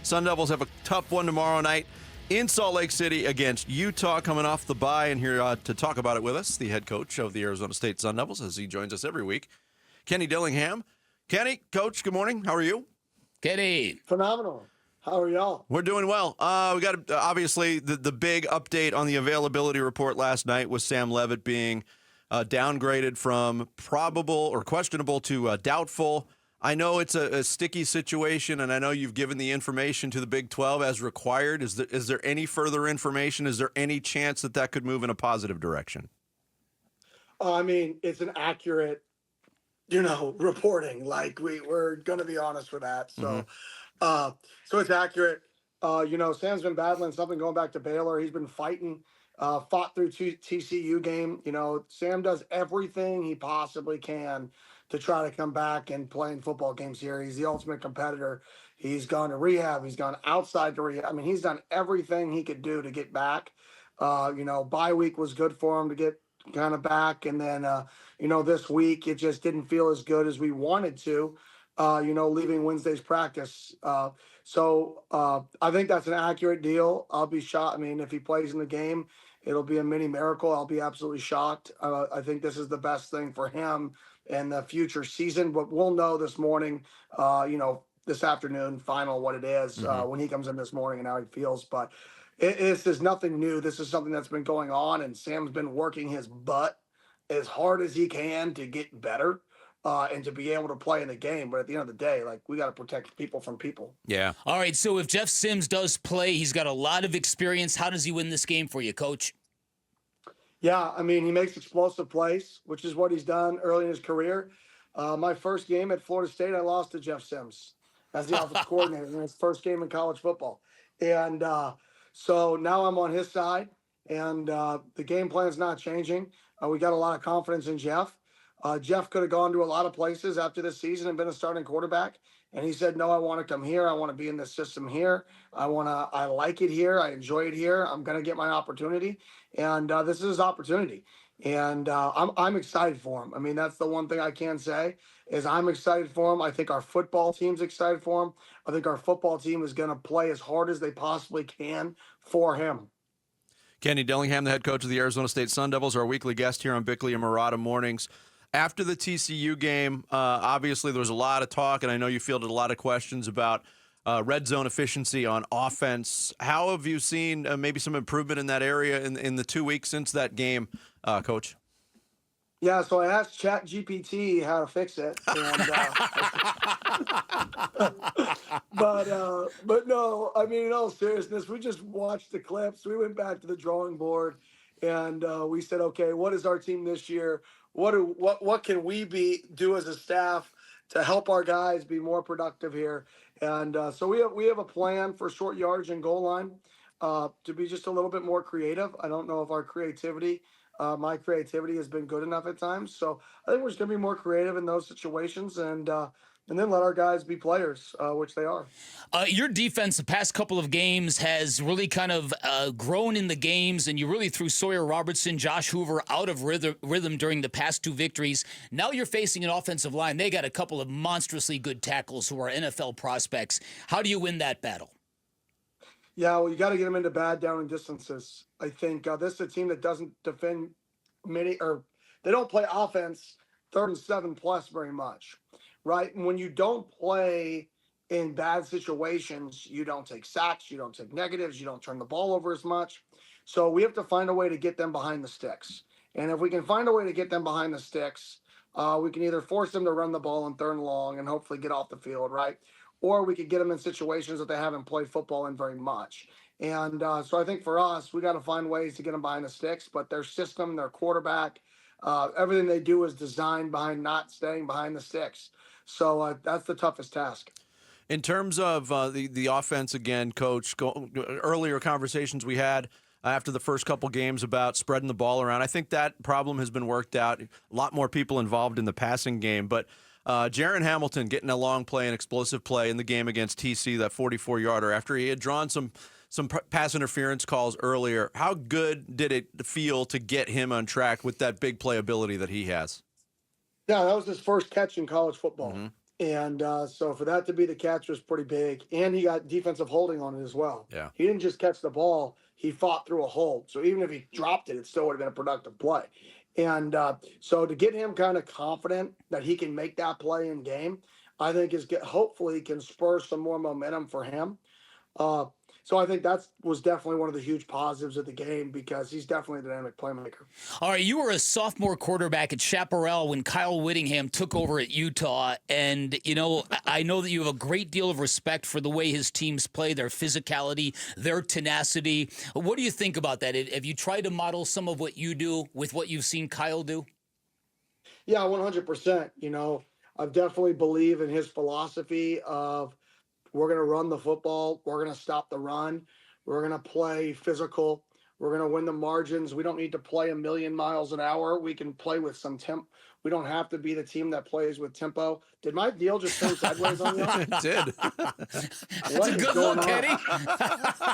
Sun Devils have a tough one tomorrow night in Salt Lake City against Utah, coming off the bye. And here to talk about it with us, the head coach of the Arizona State Sun Devils, as he joins us every week, Kenny Dillingham. Kenny, Coach, good morning. How are you? Getty. Phenomenal. How are y'all? We're doing well. We got, obviously, the big update on the availability report last night was Sam Leavitt being downgraded from probable or questionable to doubtful. I know it's a sticky situation, and I know you've given the information to the Big 12 as required. Is there any further information? Is there any chance that could move in a positive direction? I mean, it's an accurate, reporting. Like we're going to be honest with that. So, so it's accurate. Sam's been battling something going back to Baylor. He's been fighting, fought through TCU game. Sam does everything he possibly can to try to come back and play in football games here. He's the ultimate competitor. He's gone to rehab. He's gone outside to rehab. I mean, he's done everything he could do to get back. Bye week was good for him to get kind of back. And then, this week it just didn't feel as good as we wanted to, leaving Wednesday's practice. So I think that's an accurate deal. I'll be shocked. I mean, if he plays in the game, it'll be a mini miracle. I'll be absolutely shocked. I think this is the best thing for him in the future season, but we'll know this morning, this afternoon, final what it is when he comes in this morning and how he feels. But this is nothing new. This is something that's been going on, and Sam's been working his butt as hard as he can to get better and to be able to play in the game. But at the end of the day, we got to protect people from people. Yeah. All right, so if Jeff Sims does play, he's got a lot of experience. How does he win this game for you, Coach? Yeah, I mean, he makes explosive plays, which is what he's done early in his career. My first game at Florida State, I lost to Jeff Sims as the offensive coordinator in his first game in college football. And so now I'm on his side, and the game plan is not changing. We got a lot of confidence in Jeff. Jeff could have gone to a lot of places after this season and been a starting quarterback. And he said, no, I want to come here. I want to be in this system here. I like it here. I enjoy it here. I'm going to get my opportunity. And this is his opportunity. And I'm excited for him. I mean, that's the one thing I can say is I'm excited for him. I think our football team's excited for him. I think our football team is going to play as hard as they possibly can for him. Kenny Dillingham, the head coach of the Arizona State Sun Devils, our weekly guest here on Bickley and Marotta Mornings. After the TCU game, obviously there was a lot of talk, and I know you fielded a lot of questions about red zone efficiency on offense. How have you seen maybe some improvement in that area in the 2 weeks since that game, Coach? Yeah, so I asked ChatGPT how to fix it, and, but no, I mean, in all seriousness, we just watched the clips. We went back to the drawing board, and we said, okay, what is our team this year? What can we do as a staff to help our guys be more productive here? And so we have a plan for short yardage and goal line to be just a little bit more creative. I don't know if our creativity. My creativity has been good enough at times. So I think we're just going to be more creative in those situations and then let our guys be players, which they are. Your defense the past couple of games has really kind of grown in the games, and you really threw Sawyer Robertson, Josh Hoover out of rhythm during the past two victories. Now you're facing an offensive line. They got a couple of monstrously good tackles who are NFL prospects. How do you win that battle? Yeah, well, you got to get them into bad down and distances. I think this is a team that doesn't defend they don't play offense 3rd and 7+ very much, right? And when you don't play in bad situations, you don't take sacks, you don't take negatives, you don't turn the ball over as much. So we have to find a way to get them behind the sticks. And if we can find a way to get them behind the sticks, we can either force them to run the ball on 3rd and long and hopefully get off the field, right? Or we could get them in situations that they haven't played football in very much. And so I think for us, we got to find ways to get them behind the sticks, but their system, their quarterback, everything they do is designed behind not staying behind the sticks. So that's the toughest task. In terms of the offense, again, Coach, earlier conversations we had after the first couple games about spreading the ball around, I think that problem has been worked out. A lot more people involved in the passing game, but Jaron Hamilton getting a long play, an explosive play in the game against TC, that 44-yarder, after he had drawn some pass interference calls earlier. How good did it feel to get him on track with that big playability that he has? Yeah, that was his first catch in college football. And so for that to be the catch was pretty big. And he got defensive holding on it as well. Yeah. He didn't just catch the ball, he fought through a hold. So even if he dropped it, it still would have been a productive play. And so to get him kind of confident that he can make that play in game, I think hopefully can spur some more momentum for him. So I think that was definitely one of the huge positives of the game because he's definitely a dynamic playmaker. All right, you were a sophomore quarterback at Chaparral when Kyle Whittingham took over at Utah, and I know that you have a great deal of respect for the way his teams play, their physicality, their tenacity. What do you think about that? Have you tried to model some of what you do with what you've seen Kyle do? Yeah, 100%. I definitely believe in his philosophy of we're going to run the football. We're going to stop the run. We're going to play physical. We're going to win the margins. We don't need to play a million miles an hour. We can play with some tempo. We don't have to be the team that plays with tempo. Did my deal just turn sideways on you? It did. That's a good look, Kenny.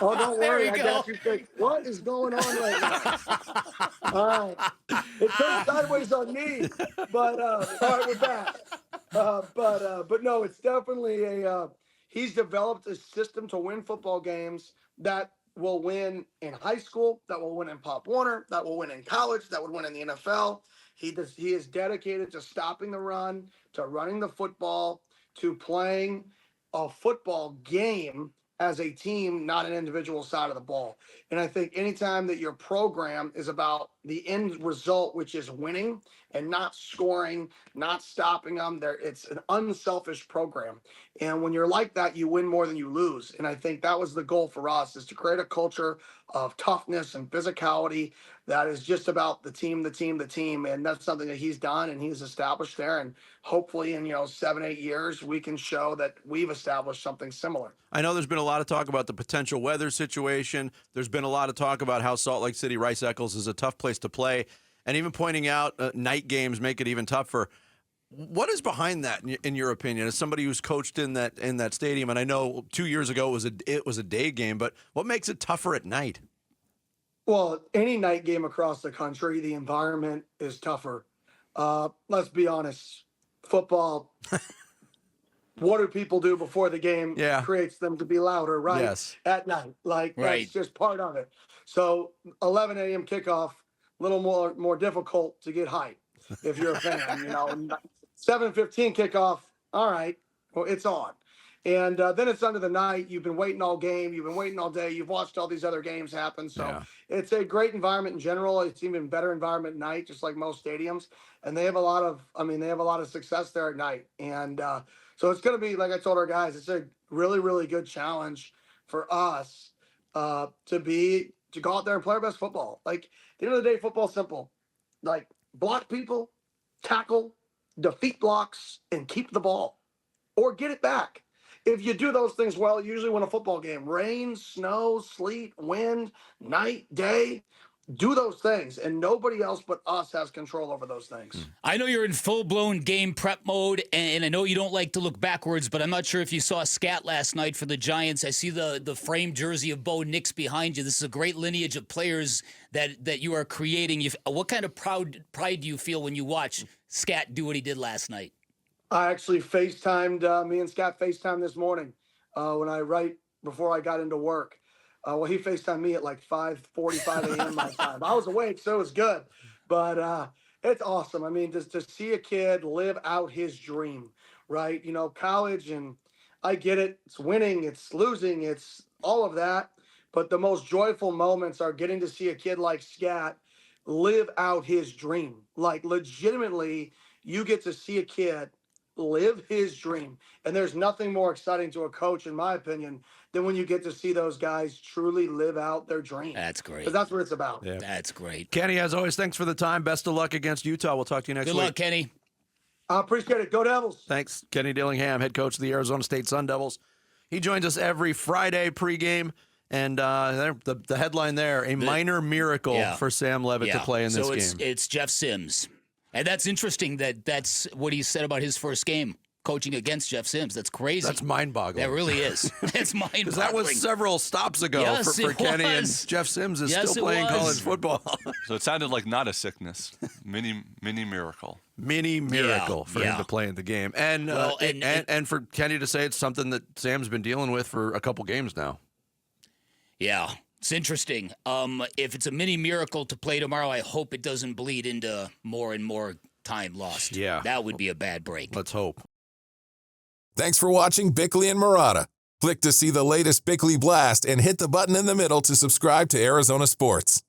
Oh, don't worry. There I you got go. you fixed. What is going on right now? All right. It turned sideways on me. But all right, we're back. But no, it's definitely he's developed a system to win football games that will win in high school, that will win in Pop Warner, that will win in college, that would win in the NFL. He is dedicated to stopping the run, to running the football, to playing a football game as a team, not an individual side of the ball. And I think anytime that your program is about the end result, which is winning and not scoring, not stopping them, it's an unselfish program. And when you're like that, you win more than you lose. And I think that was the goal for us, is to create a culture of toughness and physicality that is just about the team. And that's something that he's done and he's established there. And hopefully in 7-8 years, we can show that we've established something similar. I know there's been a lot of talk about the potential weather situation. There's been a lot of talk about how Salt Lake City Rice Eccles is a tough place to play, and even pointing out night games make it even tougher. What is behind that, in your opinion, as somebody who's coached in that stadium? And I know 2 years ago it was a day game, but what makes it tougher at night? Well, any night game across the country, the environment is tougher. Let's be honest. Football, what do people do before the game creates them to be louder, right? Yes. At night. Right. That's just part of it. So 11 a.m. kickoff, a little more difficult to get hype if you're a fan. 7:15 kickoff, all right, well, it's on. And then it's under the night. You've been waiting all game. You've been waiting all day. You've watched all these other games happen. So it's a great environment in general. It's even better environment at night, just like most stadiums. And they have a lot of success there at night. And so it's going to be, like I told our guys, it's a really, really good challenge for us to go out there and play our best football. Like, at the end of the day, football's simple. Like, block people, tackle, defeat blocks, and keep the ball or get it back. If you do those things well, you usually win a football game. Rain, snow, sleet, wind, night, day. Do those things, and nobody else but us has control over those things. I know you're in full-blown game prep mode, and I know you don't like to look backwards, but I'm not sure if you saw Scat last night for the Giants. I see the framed jersey of Bo Nix behind you. This is a great lineage of players that you are creating. What kind of pride do you feel when you watch Scat do what he did last night? I actually FaceTimed, me and Scott FaceTimed this morning right before I got into work. Well, he FaceTimed me at like 5:45 a.m. my time. I was awake, so it was good. But it's awesome. I mean, just to see a kid live out his dream, right? College, and I get it. It's winning, it's losing, it's all of that. But the most joyful moments are getting to see a kid like Scat live out his dream. Like, legitimately, you get to see a kid live his dream. And there's nothing more exciting to a coach, in my opinion, than when you get to see those guys truly live out their dream. That's great. Because that's what it's about. Yeah. That's great. Kenny, as always, thanks for the time. Best of luck against Utah. We'll talk to you next week. Good luck, Kenny. I appreciate it. Go Devils. Thanks. Kenny Dillingham, head coach of the Arizona State Sun Devils. He joins us every Friday pregame. And the headline there, a minor miracle for Sam Leavitt to play in this game. So it's Jeff Sims. And that's interesting that's what he said about his first game. coaching against Jeff Sims. That's crazy. That's mind-boggling. That really is. It's mind-boggling. Because that was several stops ago Yes, for it Kenny, was. and Jeff Sims is Yes, still it playing was. college football. So it sounded like not a sickness. Mini miracle. Mini miracle for him yeah. to play in the game. And, Well, and for Kenny to say it's something that Sam's been dealing with for a couple games now. Yeah, it's interesting. If it's a mini miracle to play tomorrow, I hope it doesn't bleed into more and more time lost. Yeah. That would be a bad break. Let's hope. Thanks for watching Bickley and Marotta. Click to see the latest Bickley Blast and hit the button in the middle to subscribe to Arizona Sports.